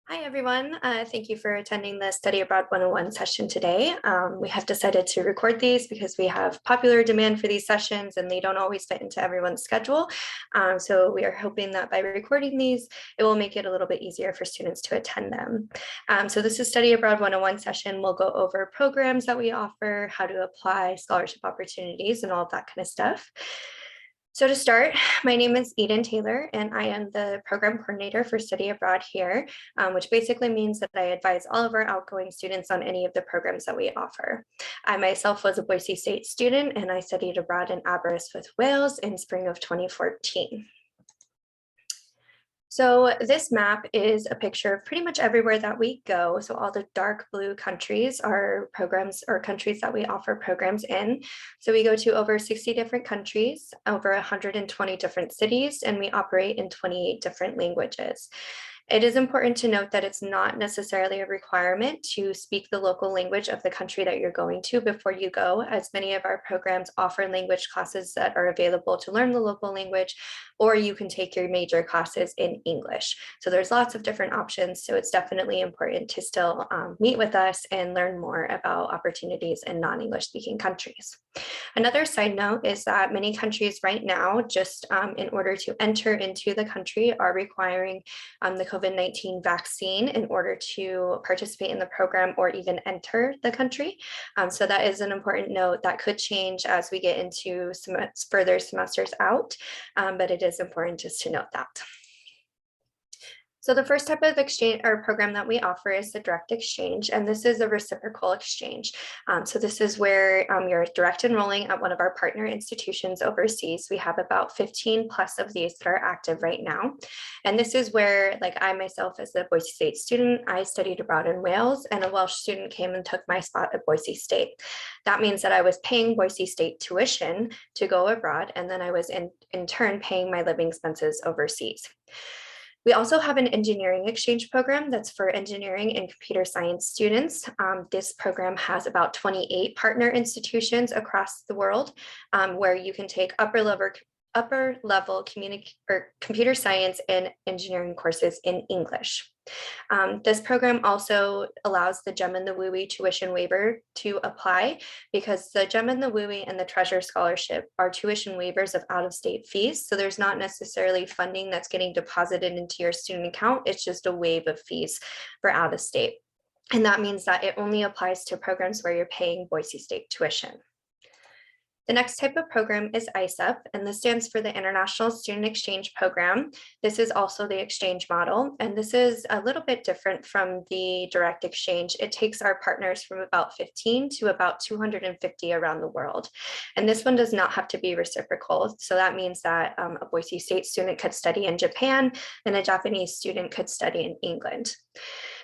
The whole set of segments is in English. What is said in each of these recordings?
Hi, everyone. Thank you for attending the Study Abroad 101 session today. We have decided to record these because we have popular demand for these sessions and they don't always fit into everyone's schedule. So we are hoping that by recording these, it will make it a little bit easier for students to attend them. So this is Study Abroad 101 session. We'll go over programs that we offer, how to apply, scholarship opportunities, and all of that kind of stuff. So to start, my name is Eden Taylor, and I am the program coordinator for Study Abroad here, which basically means that I advise all of our outgoing students on any of the programs that we offer. I myself was a Boise State student, and I studied abroad in Aberystwyth, Wales in spring of 2014. So this map is a picture of pretty much everywhere that we go. So all the dark blue countries are programs or countries that we offer programs in. So we go to over 60 different countries, over 120 different cities, and we operate in 28 different languages. It is important to note that it's not necessarily a requirement to speak the local language of the country that you're going to before you go, as many of our programs offer language classes that are available to learn the local language, or you can take your major classes in English. So there's lots of different options. So it's definitely important to still meet with us and learn more about opportunities in non-English speaking countries. Another side note is that many countries right now, just in order to enter into the country, are requiring the COVID-19 vaccine in order to participate in the program or even enter the country. So that is an important note that could change as we get into further semesters out, but it is important just to note that. So the first type of exchange or program that we offer is the direct exchange, and this is a reciprocal exchange. So this is where you're direct enrolling at one of our partner institutions overseas. We have about 15 plus of these that are active right now. And this is where, like I myself as a Boise State student, I studied abroad in Wales, and a Welsh student came and took my spot at Boise State. That means that I was paying Boise State tuition to go abroad, and then I was in turn paying my living expenses overseas. We also have an engineering exchange program that's for engineering and computer science students. This program has about 28 partner institutions across the world where you can take upper level computer science and engineering courses in English. This program also allows the GEM and the WUI tuition waiver to apply because the GEM and the WUI and the Treasure Scholarship are tuition waivers of out-of-state fees. So there's not necessarily funding that's getting deposited into your student account. It's just a waive of fees for out-of-state. And that means that it only applies to programs where you're paying Boise State tuition. The next type of program is ISEP, and this stands for the International Student Exchange Program. This is also the exchange model, and this is a little bit different from the direct exchange. It takes our partners from about 15 to about 250 around the world. And this one does not have to be reciprocal. So that means that a Boise State student could study in Japan and a Japanese student could study in England.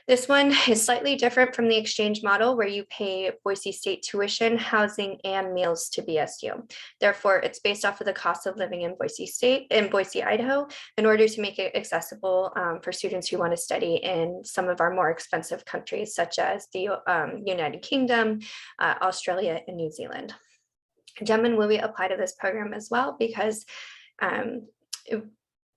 This one is slightly different from the exchange model where you pay Boise State tuition, housing, and meals to BSU. Therefore, it's based off of the cost of living in Boise, Idaho, in order to make it accessible for students who want to study in some of our more expensive countries, such as the United Kingdom, Australia, and New Zealand. GEM and WUI apply to this program as well because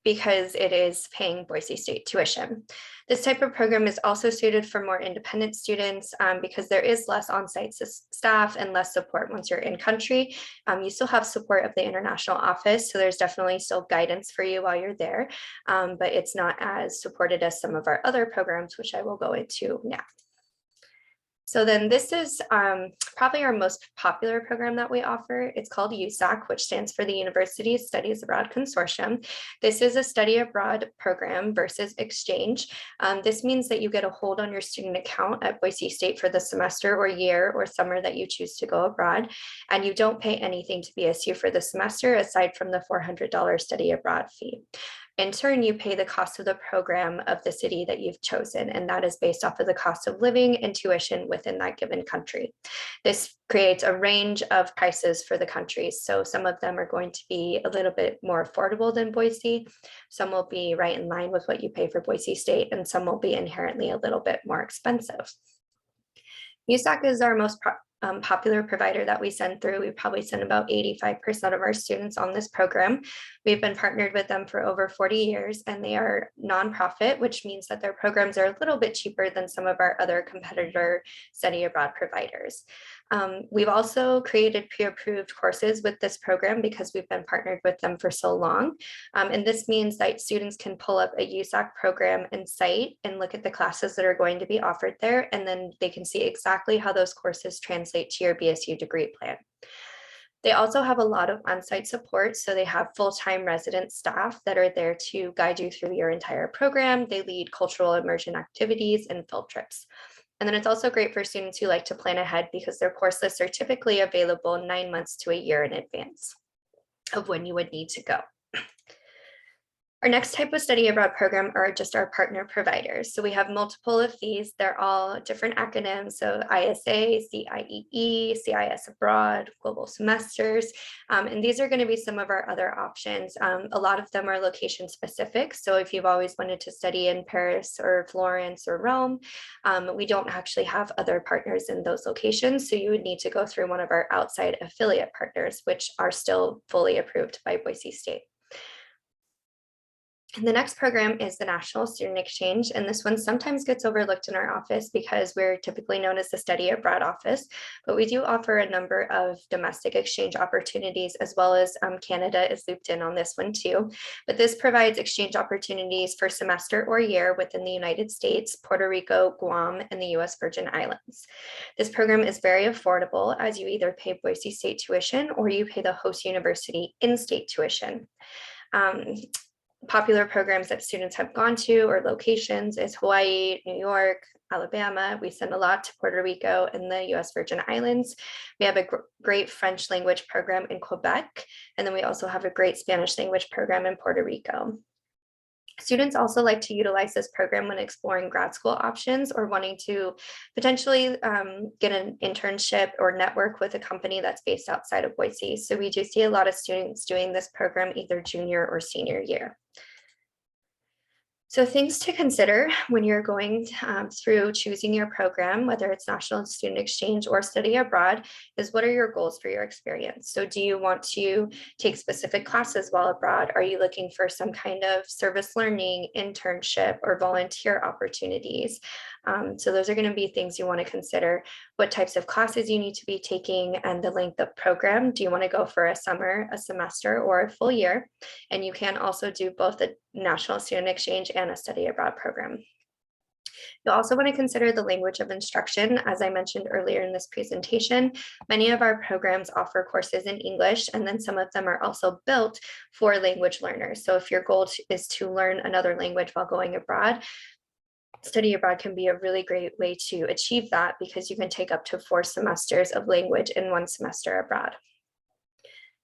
it is paying Boise State tuition. This type of program is also suited for more independent students because there is less on-site staff and less support once you're in country. You still have support of the international office, so there's definitely still guidance for you while you're there, but it's not as supported as some of our other programs, which I will go into now. So then this is probably our most popular program that we offer. It's called USAC, which stands for the University Studies Abroad Consortium. This is a study abroad program versus exchange. This means that you get a hold on your student account at Boise State for the semester or year or summer that you choose to go abroad, and you don't pay anything to BSU for the semester aside from the $400 study abroad fee. In turn, you pay the cost of the program of the city that you've chosen, and that is based off of the cost of living and tuition within that given country. This creates a range of prices for the countries. So some of them are going to be a little bit more affordable than Boise. Some will be right in line with what you pay for Boise State, and some will be inherently a little bit more expensive. USAC is our most popular provider that we send through. We probably send about 85% of our students on this program. We've been partnered with them for over 40 years, and they are nonprofit, which means that their programs are a little bit cheaper than some of our other competitor study abroad providers. We've also created pre-approved courses with this program because we've been partnered with them for so long. And this means that students can pull up a USAC program and site and look at the classes that are going to be offered there, and then they can see exactly how those courses translate to your BSU degree plan. They also have a lot of on-site support, so they have full-time resident staff that are there to guide you through your entire program. They lead cultural immersion activities and field trips. And then it's also great for students who like to plan ahead because their course lists are typically available 9 months to a year in advance of when you would need to go. Our next type of study abroad program are just our partner providers. So we have multiple of these. They're all different acronyms. So ISA, CIEE, CIS abroad, global semesters. And these are going to be some of our other options. A lot of them are location specific. So if you've always wanted to study in Paris or Florence or Rome, we don't actually have other partners in those locations. So you would need to go through one of our outside affiliate partners, which are still fully approved by Boise State. And the next program is the National Student Exchange, and this one sometimes gets overlooked in our office because we're typically known as the study abroad office, but we do offer a number of domestic exchange opportunities, as well as Canada is looped in on this one too. But this provides exchange opportunities for semester or year within the United States, Puerto Rico, Guam, and the US Virgin Islands. This program is very affordable as you either pay Boise State tuition or you pay the host university in-state tuition. Popular programs that students have gone to or locations is Hawaii, New York, Alabama. We send a lot to Puerto Rico and the US Virgin Islands. We have a great French language program in Quebec, and then we also have a great Spanish language program in Puerto Rico. Students also like to utilize this program when exploring grad school options or wanting to potentially get an internship or network with a company that's based outside of Boise. So we do see a lot of students doing this program either junior or senior year. So things to consider when you're going through choosing your program, whether it's National Student Exchange or study abroad, is what are your goals for your experience? So do you want to take specific classes while abroad? Are you looking for some kind of service learning, internship, or volunteer opportunities? So those are going to be things you want to consider. What types of classes you need to be taking and the length of program. Do you want to go for a summer, a semester, or a full year? And you can also do both the National Student Exchange and a study abroad program. You'll also want to consider the language of instruction. As I mentioned earlier in this presentation, many of our programs offer courses in English, and then some of them are also built for language learners. So if your goal is to learn another language while going abroad, study abroad can be a really great way to achieve that because you can take up to 4 semesters of language in 1 semester abroad.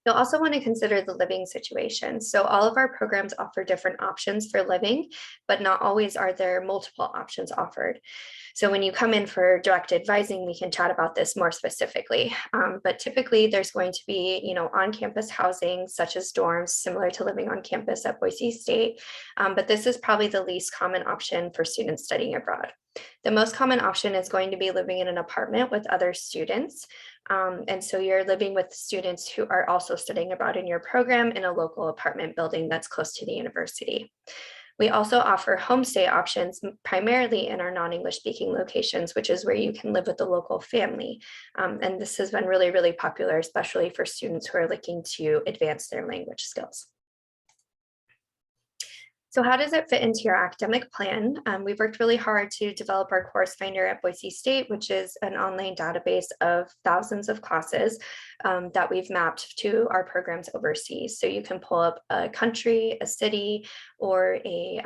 You'll also want to consider the living situation. So all of our programs offer different options for living, but not always are there multiple options offered. So when you come in for direct advising, we can chat about this more specifically. But typically there's going to be, on-campus housing such as dorms, similar to living on campus at Boise State. But this is probably the least common option for students studying abroad. The most common option is going to be living in an apartment with other students. And so you're living with students who are also studying abroad in your program in a local apartment building that's close to the university. We also offer homestay options primarily in our non-English speaking locations, which is where you can live with the local family. And this has been really, really popular, especially for students who are looking to advance their language skills. So how does it fit into your academic plan? We've worked really hard to develop our course finder at Boise State, which is an online database of thousands of classes that we've mapped to our programs overseas. So you can pull up a country, a city, or a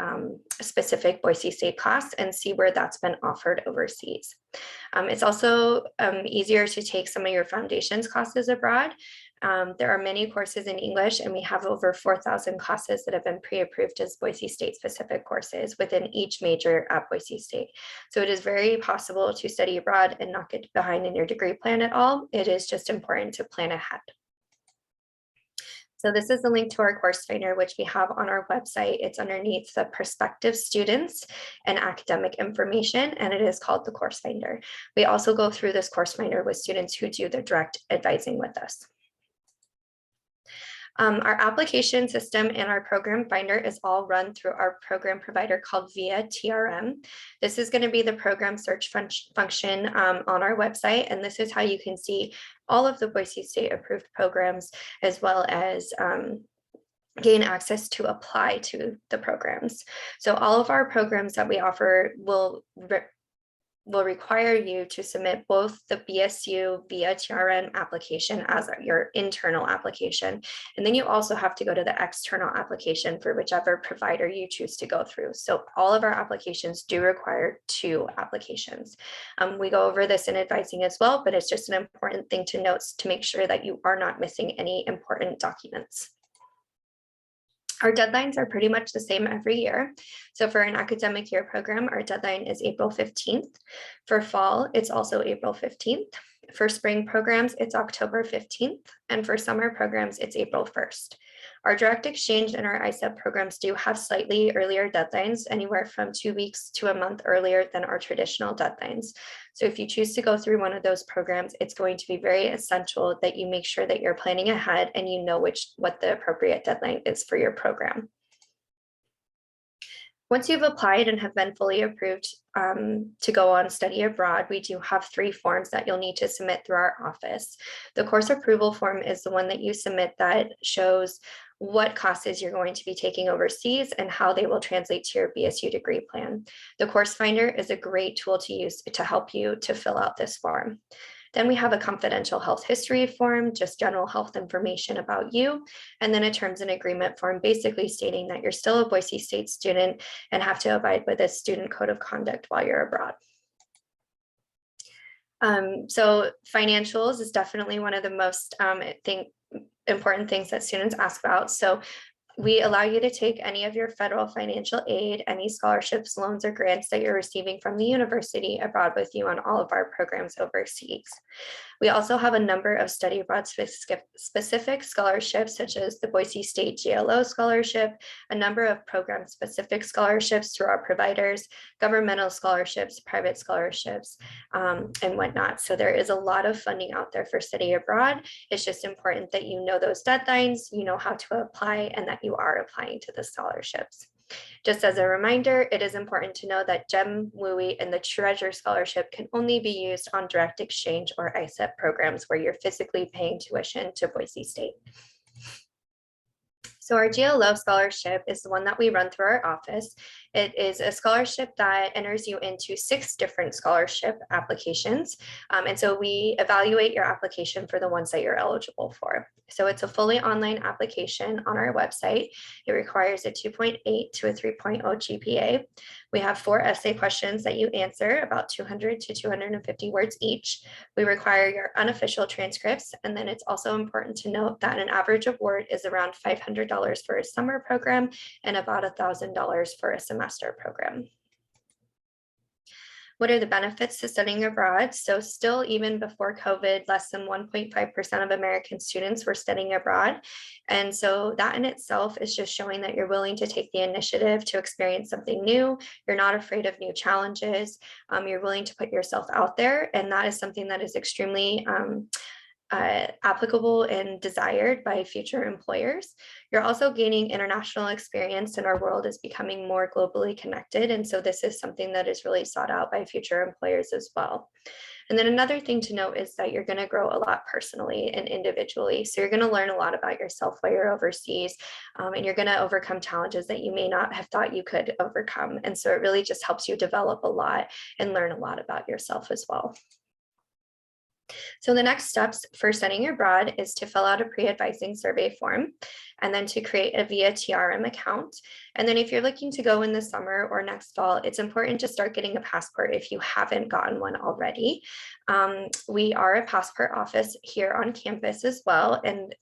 specific Boise State class and see where that's been offered overseas. It's also easier to take some of your foundations classes abroad. There are many courses in English, and we have over 4,000 classes that have been pre-approved as Boise State specific courses within each major at Boise State. So it is very possible to study abroad and not get behind in your degree plan at all. It is just important to plan ahead. So this is the link to our course finder, which we have on our website. It's underneath the prospective students and academic information, and it is called the course finder. We also go through this course finder with students who do the direct advising with us. Our application system and our program finder is all run through our program provider called VIA TRM. This is going to be the program search function on our website, and this is how you can see all of the Boise State approved programs, as well as gain access to apply to the programs. So all of our programs that we offer will require you to submit both the BSU VIA TRM application as your internal application. And then you also have to go to the external application for whichever provider you choose to go through. So all of our applications do require 2 applications. We go over this in advising as well, but it's just an important thing to note to make sure that you are not missing any important documents. Our deadlines are pretty much the same every year. So for an academic year program, our deadline is April 15th. For fall, it's also April 15th. For spring programs, it's October 15th. And for summer programs, it's April 1st. Our direct exchange and our ISEP programs do have slightly earlier deadlines, anywhere from 2 weeks to a month earlier than our traditional deadlines. So if you choose to go through one of those programs, it's going to be very essential that you make sure that you're planning ahead and you know what the appropriate deadline is for your program. Once you've applied and have been fully approved to go on study abroad, we do have 3 forms that you'll need to submit through our office. The course approval form is the one that you submit that shows what classes you're going to be taking overseas and how they will translate to your BSU degree plan. The course finder is a great tool to use to help you to fill out this form. Then we have a confidential health history form, just general health information about you, and then a terms and agreement form, basically stating that you're still a Boise State student and have to abide by the student code of conduct while you're abroad. So financials is definitely one of the most important things that students ask about. So we allow you to take any of your federal financial aid, any scholarships, loans, or grants that you're receiving from the university abroad with you on all of our programs overseas. We also have a number of study abroad specific scholarships, such as the Boise State GLO scholarship, a number of program specific scholarships through our providers, governmental scholarships, private scholarships, and whatnot. So there is a lot of funding out there for study abroad. It's just important that you know those deadlines, you know how to apply, and that you are applying to the scholarships. Just as a reminder, it is important to know that GEM, WUI, and the Treasure Scholarship can only be used on direct exchange or ISEP programs where you're physically paying tuition to Boise State. So our GLO scholarship is the one that we run through our office. It is a scholarship that enters you into 6 different scholarship applications. And so we evaluate your application for the ones that you're eligible for. So it's a fully online application on our website. It requires a 2.8 to a 3.0 GPA. We have 4 essay questions that you answer, about 200 to 250 words each. We require your unofficial transcripts, and then it's also important to note that an average award is around $500 for a summer program and about $1,000 for a semester program. What are the benefits to studying abroad? So still, even before COVID, less than 1.5% of American students were studying abroad. And so that in itself is just showing that you're willing to take the initiative to experience something new. You're not afraid of new challenges. You're willing to put yourself out there. And that is something that is extremely applicable and desired by future employers. You're also gaining international experience, and our world is becoming more globally connected. And so this is something that is really sought out by future employers as well. And then another thing to note is that you're going to grow a lot personally and individually. So you're going to learn a lot about yourself while you're overseas, and you're going to overcome challenges that you may not have thought you could overcome. And so it really just helps you develop a lot and learn a lot about yourself as well. So the next steps for studying abroad is to fill out a pre-advising survey form, and then to create a VIA TRM account. And then if you're looking to go in the summer or next fall, it's important to start getting a passport if you haven't gotten one already. We are a passport office here on campus as well, and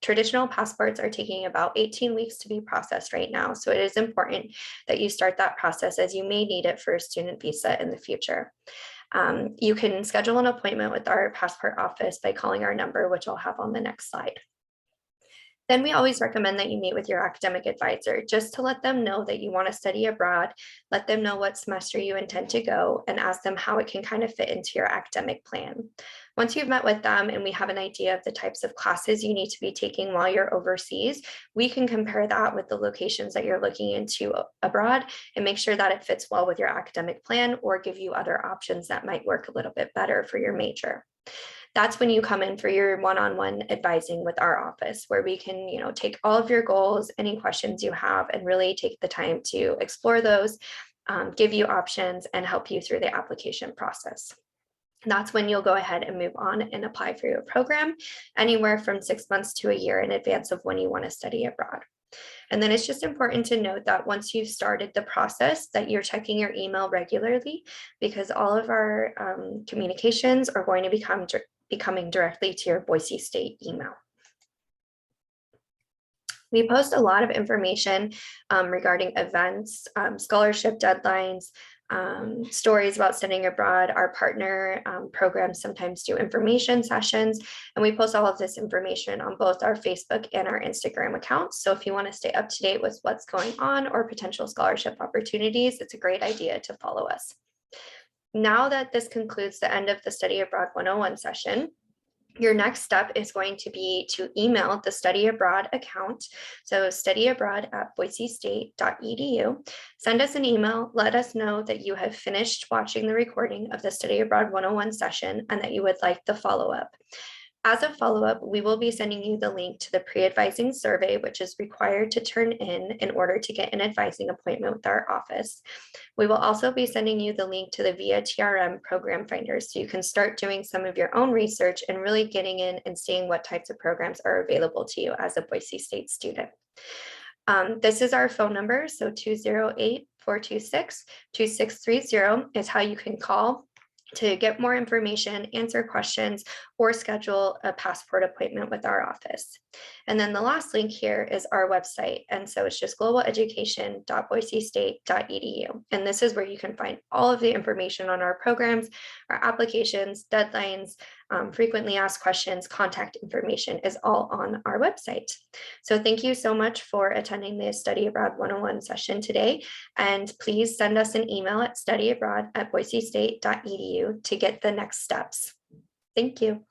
traditional passports are taking about 18 weeks to be processed right now. So it is important that you start that process, as you may need it for a student visa in the future. You can schedule an appointment with our passport office by calling our number, which I'll have on the next slide. Then we always recommend that you meet with your academic advisor just to let them know that you want to study abroad, let them know what semester you intend to go, and ask them how it can kind of fit into your academic plan. Once you've met with them and we have an idea of the types of classes you need to be taking while you're overseas, we can compare that with the locations that you're looking into abroad and make sure that it fits well with your academic plan or give you other options that might work a little bit better for your major. That's when you come in for your one-on-one advising with our office, where we can, take all of your goals, any questions you have, and really take the time to explore those, give you options, and help you through the application process. That's when you'll go ahead and move on and apply for your program anywhere from 6 months to a year in advance of when you want to study abroad. And then it's just important to note that once you've started the process, that you're checking your email regularly, because all of our communications are going to be coming directly to your Boise State email. We post a lot of information regarding events, scholarship deadlines, stories about studying abroad. Our partner programs sometimes do information sessions, and we post all of this information on both our Facebook and our Instagram accounts. So if you want to stay up to date with what's going on or potential scholarship opportunities, it's a great idea to follow us. Now that this concludes the end of the Study Abroad 101 session, your next step is going to be to email the Study Abroad account. So studyabroad@boisestate.edu. Send us an email, let us know that you have finished watching the recording of the Study Abroad 101 session and that you would like the follow-up. As a follow-up, we will be sending you the link to the pre-advising survey, which is required to turn in order to get an advising appointment with our office. We will also be sending you the link to the VIA TRM program finder, so you can start doing some of your own research and really getting in and seeing what types of programs are available to you as a Boise State student. This is our phone number, so 208-426-2630 is how you can call to get more information, answer questions, or schedule a passport appointment with our office. And then the last link here is our website. And so it's just globaleducation.boisestate.edu. And this is where you can find all of the information on our programs, our applications, deadlines, frequently asked questions, contact information is all on our website. So thank you so much for attending the Study Abroad 101 session today. And please send us an email at studyabroad@boisestate.edu to get the next steps. Thank you.